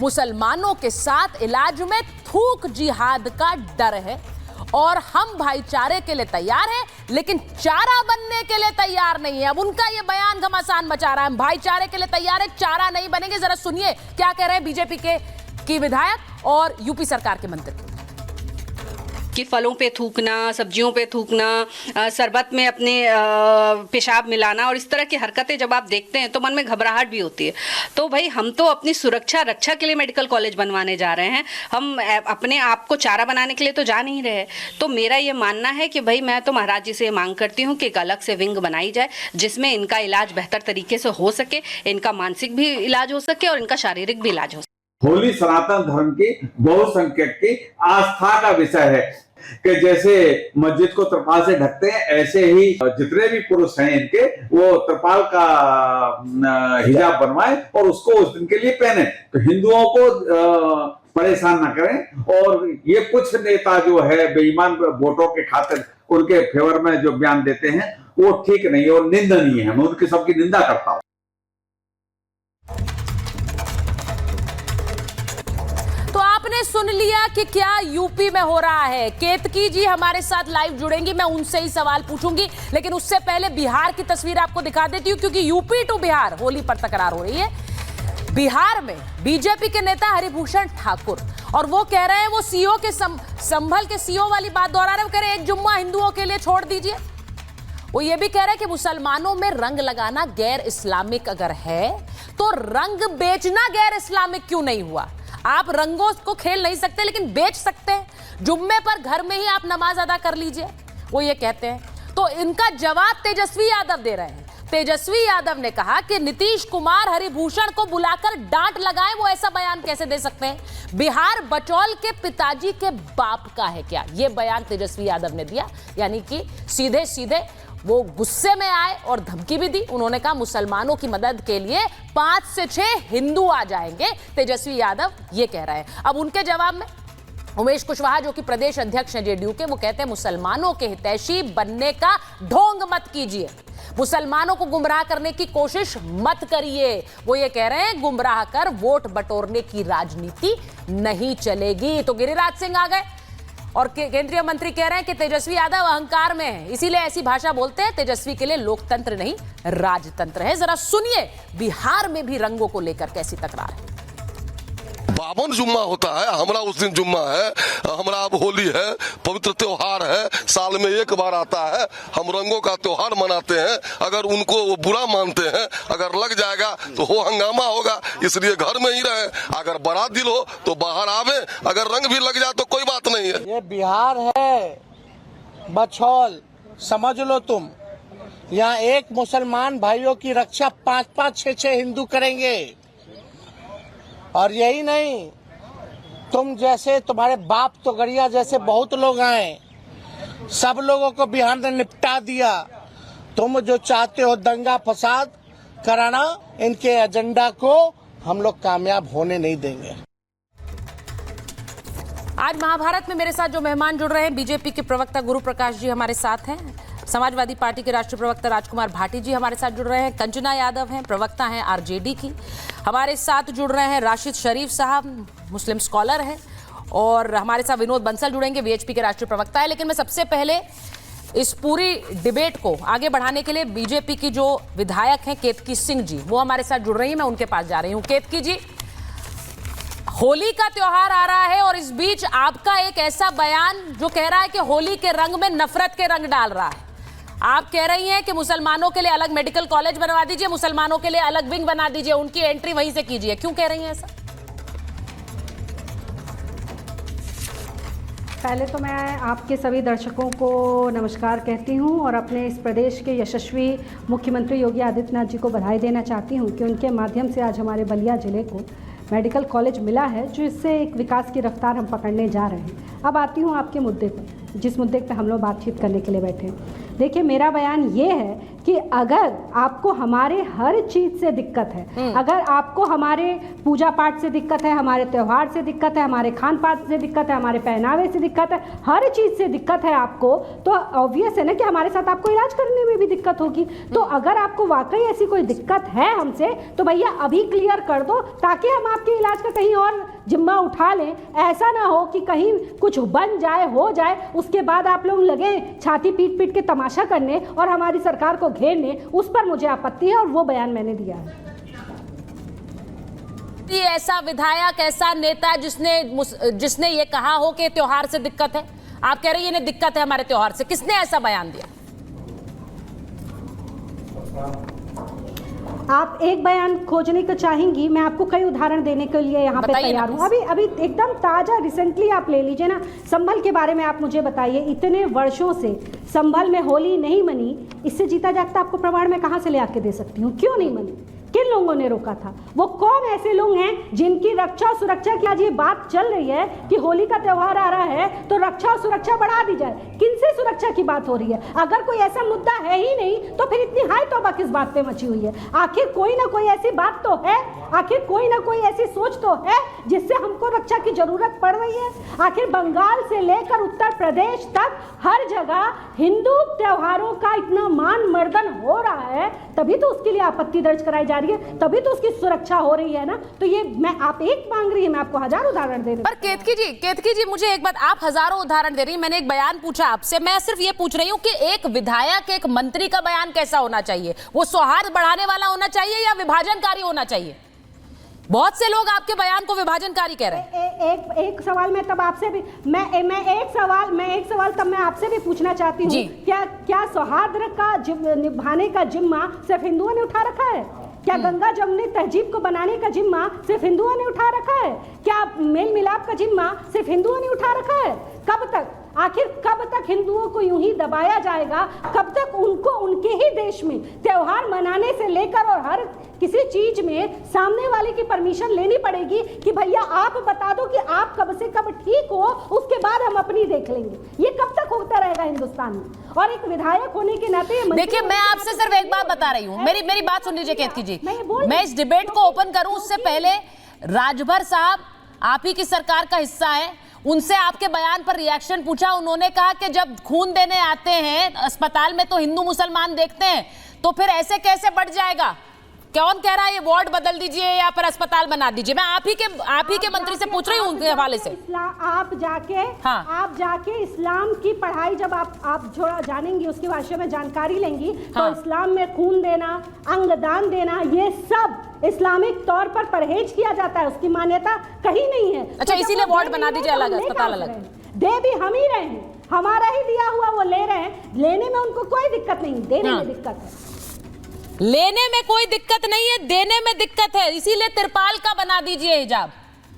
मुसलमानों के साथ इलाज में थूक जिहाद का डर है और हम भाईचारे के लिए तैयार हैं, लेकिन चारा बनने के लिए तैयार नहीं है। अब उनका ये बयान घमासान मचा रहा है, हम भाईचारे के लिए तैयार है, चारा नहीं बनेंगे। जरा सुनिए क्या कह रहे हैं बीजेपी की विधायक और यूपी सरकार के मंत्री। कि फलों पे थूकना, सब्जियों पे थूकना, शरबत में अपने पेशाब मिलाना और इस तरह की हरकतें जब आप देखते हैं तो मन में घबराहट भी होती है। तो भाई हम तो अपनी सुरक्षा रक्षा के लिए मेडिकल कॉलेज बनवाने जा रहे हैं, हम अपने आप को चारा बनाने के लिए तो जा नहीं रहे। तो मेरा ये मानना है कि भाई मैं तो महाराज जी से मांग करती हूँ कि एक अलग से विंग बनाई जाए जिसमें इनका इलाज बेहतर तरीके से हो सके, इनका मानसिक भी इलाज हो सके और इनका शारीरिक भी इलाज हो सके। होली सनातन धर्म की बहुसंख्यक की आस्था का विषय है कि जैसे मस्जिद को त्रिपाल से ढकते हैं, ऐसे ही जितने भी पुरुष हैं इनके वो त्रिपाल का हिजाब बनवाए और उसको उस दिन के लिए पहने। तो हिंदुओं को परेशान ना करें। और ये कुछ नेता जो है बेईमान वोटों के खातिर उनके फेवर में जो बयान देते हैं वो ठीक नहीं और निंदनीय है। मैं उनकी सबकी निंदा करता हूं। तो आपने सुन लिया कि क्या यूपी में हो रहा है। केतकी जी हमारे साथ लाइव जुड़ेंगी, मैं उनसे ही सवाल पूछूंगी, लेकिन उससे पहले बिहार की तस्वीर आपको दिखा देती हूं, क्योंकि यूपी टू बिहार होली पर तकरार हो रही है। बिहार में बीजेपी के नेता हरिभूषण ठाकुर, और वो कह रहे हैं, वो सीओ के संभल के सीओ वाली बात दोहरा रहे हैं। वो कह रहे हैं एक जुम्मा हिंदुओं के लिए छोड़ दीजिए। वो ये भी कह रहे हैं कि मुसलमानों में रंग लगाना गैर इस्लामिक अगर है तो रंग बेचना गैर इस्लामिक क्यों नहीं हुआ। आप रंगों को खेल नहीं सकते लेकिन बेच सकते हैं। जुम्मे पर घर में ही आप नमाज अदा कर लीजिए, वो ये कहते हैं। तो इनका जवाब तेजस्वी यादव दे रहे हैं। तेजस्वी यादव ने कहा कि नीतीश कुमार हरिभूषण को बुलाकर डांट लगाए, वो ऐसा बयान कैसे दे सकते हैं। बिहार बचौल के पिताजी के बाप का है क्या, ये बयान तेजस्वी यादव ने दिया। यानी कि सीधे सीधे वो गुस्से में आए और धमकी भी दी। उन्होंने कहा मुसलमानों की मदद के लिए 5 से 6 हिंदू आ जाएंगे। तेजस्वी यादव ये कह रहे हैं। अब उनके जवाब में उमेश कुशवाहा जो कि प्रदेश अध्यक्ष हैं जेडीयू के, वो कहते हैं मुसलमानों के हितैषी बनने का ढोंग मत कीजिए, मुसलमानों को गुमराह करने की कोशिश मत करिए। वो ये कह रहे हैं गुमराह कर वोट बटोरने की राजनीति नहीं चलेगी। तो गिरिराज सिंह आ गए और केंद्रीय मंत्री कह रहे हैं कि तेजस्वी यादव अहंकार में है, इसीलिए ऐसी भाषा बोलते हैं। तेजस्वी के लिए लोकतंत्र नहीं राजतंत्र है। जरा सुनिए बिहार में भी रंगों को लेकर कैसी तकरार है। 52 जुम्मा होता है, हमारा उस दिन जुम्मा है, हमारा अब होली है, पवित्र त्योहार है, साल में एक बार आता है, हम रंगों का त्योहार मनाते हैं। अगर उनको वो बुरा मानते हैं, अगर लग जाएगा तो हो हंगामा होगा, इसलिए घर में ही रहे। अगर बड़ा दिल हो तो बाहर आवे, अगर रंग भी लग जाए तो कोई बात नहीं है। ये बिहार है बछौल, समझ लो तुम। यहाँ एक मुसलमान भाइयों की रक्षा 5-5, 6-6 हिंदू करेंगे। और यही नहीं, तुम जैसे तुम्हारे बाप तो गड़िया जैसे बहुत लोग आए, सब लोगों को बिहार ने निपटा दिया। तुम जो चाहते हो दंगा फसाद कराना, इनके एजेंडा को हम लोग कामयाब होने नहीं देंगे। आज महाभारत में मेरे साथ जो मेहमान जुड़ रहे हैं, बीजेपी के प्रवक्ता गुरु प्रकाश जी हमारे साथ हैं, समाजवादी पार्टी के राष्ट्रीय प्रवक्ता राजकुमार भाटी जी हमारे साथ जुड़ रहे हैं, कंचना यादव हैं, प्रवक्ता हैं आरजेडी की, हमारे साथ जुड़ रहे हैं राशिद शरीफ साहब, मुस्लिम स्कॉलर हैं, और हमारे साथ विनोद बंसल जुड़ेंगे, वीएचपी के राष्ट्रीय प्रवक्ता है। लेकिन मैं सबसे पहले इस पूरी डिबेट को आगे बढ़ाने के लिए बीजेपी की जो विधायक हैं केतकी सिंह जी, वो हमारे साथ जुड़ रही हैं, मैं उनके पास जा रही हूँ। केतकी जी, होली का त्योहार आ रहा है और इस बीच आपका एक ऐसा बयान जो कह रहा है कि होली के रंग में नफरत के रंग डाल रहा है। आप कह रही हैं कि मुसलमानों के लिए अलग मेडिकल कॉलेज बनवा दीजिए, मुसलमानों के लिए अलग विंग बना दीजिए, उनकी एंट्री वहीं से कीजिए। क्यों कह रही हैं ऐसा? पहले तो मैं आपके सभी दर्शकों को नमस्कार कहती हूं और अपने इस प्रदेश के यशस्वी मुख्यमंत्री योगी आदित्यनाथ जी को बधाई देना चाहती हूं कि उनके माध्यम से आज हमारे बलिया जिले को मेडिकल कॉलेज मिला है, जो इससे एक विकास की रफ्तार हम पकड़ने जा रहे हैं। अब आती हूं आपके मुद्दे पर, जिस मुद्दे पर हम लोग बातचीत करने के लिए बैठे हैं। देखिए, मेरा बयान ये है कि अगर आपको हमारे हर चीज़ से दिक्कत है, अगर आपको हमारे पूजा पाठ से दिक्कत है, हमारे त्यौहार से दिक्कत है, हमारे खान पान से दिक्कत है, हमारे पहनावे से दिक्कत है, हर चीज़ से दिक्कत है आपको, तो ऑब्वियस है ना कि हमारे साथ आपको इलाज करने में भी दिक्कत होगी। तो अगर आपको वाकई ऐसी कोई दिक्कत है हमसे, तो भैया अभी क्लियर कर दो, ताकि हम आपके इलाज का कहीं और जिम्मा उठा लें। ऐसा ना हो कि कहीं कुछ बन जाए, हो जाए, उसके बाद आप लोग लगे छाती पीट पीट के तमाशा करने और हमारी सरकार को घेरने। उस पर मुझे आपत्ति है और वो बयान मैंने दिया है। ऐसा विधायक, ऐसा नेता जिसने ये कहा हो कि त्योहार से दिक्कत है, आप कह रहे हैं ये दिक्कत है हमारे त्योहार से, किसने ऐसा बयान दिया? आप एक बयान खोजने को चाहेंगी, मैं आपको कई उदाहरण देने के लिए यहाँ पे तैयार हूँ। अभी एकदम ताज़ा रिसेंटली आप ले लीजिए ना, संभल के बारे में आप मुझे बताइए। इतने वर्षों से संभल में होली नहीं मनी, इससे जीता जागता आपको प्रमाण मैं कहाँ से ले आके दे सकती हूँ? क्यों नहीं मनी? किन लोगों ने रोका था? वो कौन ऐसे लोग हैं जिनकी रक्षा सुरक्षा की आज ये बात चल रही है कि होली का त्यौहार आ रहा है तो रक्षा और सुरक्षा बढ़ा दी जाए? किनसे सुरक्षा की बात हो रही है? अगर कोई ऐसा मुद्दा है ही नहीं तो फिर इतनी हाई तौबा किस बात पे मची हुई है? आखिर कोई ना कोई ऐसी बात तो है, आखिर कोई ना कोई ऐसी सोच तो है जिससे हमको रक्षा की जरूरत पड़ रही है। आखिर बंगाल से लेकर उत्तर प्रदेश तक हर जगह हिंदू त्योहारों का इतना मान मर्दन हो रहा है, तभी तो उसके लिए आपत्ति दर्ज कराई जा रही है, तभी तो उसकी सुरक्षा हो रही है ना। तो ये मैं, आप एक मांग रही है, मैं आपको हजारों उदाहरण दे रही हूं। पर केतकी जी मुझे एक बात, आप हजारों उदाहरण दे रही हैं, मैंने एक बयान पूछा आपसे, मैं सिर्फ ये पूछ रही हूँ कि एक विधायक, एक मंत्री का बयान कैसा होना चाहिए? वो सौहार्द बढ़ाने वाला होना चाहिए या विभाजनकारी होना चाहिए? बहुत से लोग आपके बयान को विभाजनकारी कह रहे हैं। एक सवाल मैं तब आपसे भी मैं एक सवाल तब मैं आपसे भी पूछना चाहती हूँ, क्या सौहार्द का निभाने का जिम्मा सिर्फ हिंदुओं ने उठा रखा है? क्या गंगा जमुनी तहजीब को बनाने का जिम्मा सिर्फ हिंदुओं ने उठा रखा है? क्या मेल मिलाप का जिम्मा सिर्फ हिंदुओं ने उठा रखा है? कब तक, आखिर कब तक हिंदुओं को यूं ही दबाया जाएगा? कब तक उनको उनके ही देश में त्योहार मनाने से लेकर और हर किसी चीज में सामने वाले की परमिशन लेनी पड़ेगी कि भैया आप बता दो कि आप कब से कब ठीक हो, उसके बाद हम अपनी देख लेंगे? ये कब तक होता रहेगा हिंदुस्तान में? और एक विधायक होने के नाते देखिए, मैं आपसे सिर्फ एक बात बता रही हूँ, मेरी बात सुन लीजिए केतकी जी। मैं इस डिबेट को ओपन करूं उससे पहले राजभर साहब आप ही की सरकार का हिस्सा है, उनसे आपके बयान पर रिएक्शन पूछा। उन्होंने कहा कि जब खून देने आते हैं अस्पताल में तो हिंदू मुसलमान देखते हैं, तो फिर ऐसे कैसे बढ़ जाएगा? कौन कह रहा है ये वार्ड बदल दीजिए या फिर अस्पताल बना दीजिए? मैं आप ही के मंत्री से पूछ रही हूँ उनके हवाले से। आप जाके इस्लाम की पढ़ाई जब आप जो जानेंगी, उसके विषय में जानकारी लेंगी, तो इस्लाम में खून देना, अंगदान देना, ये सब इस्लामिक तौर पर परहेज किया जाता है, उसकी मान्यता कहीं नहीं है। अच्छा, इसीलिए वार्ड बना दीजिए अलग, अस्पताल अलग। दे भी हम ही रहे हैं, हमारा ही दिया हुआ वो ले रहे हैं, लेने में उनको कोई दिक्कत नहीं, देने में दिक्कत है। लेने में कोई दिक्कत नहीं है, देने में दिक्कत है, इसीलिए तिरपाल का बना दीजिए हिजाब।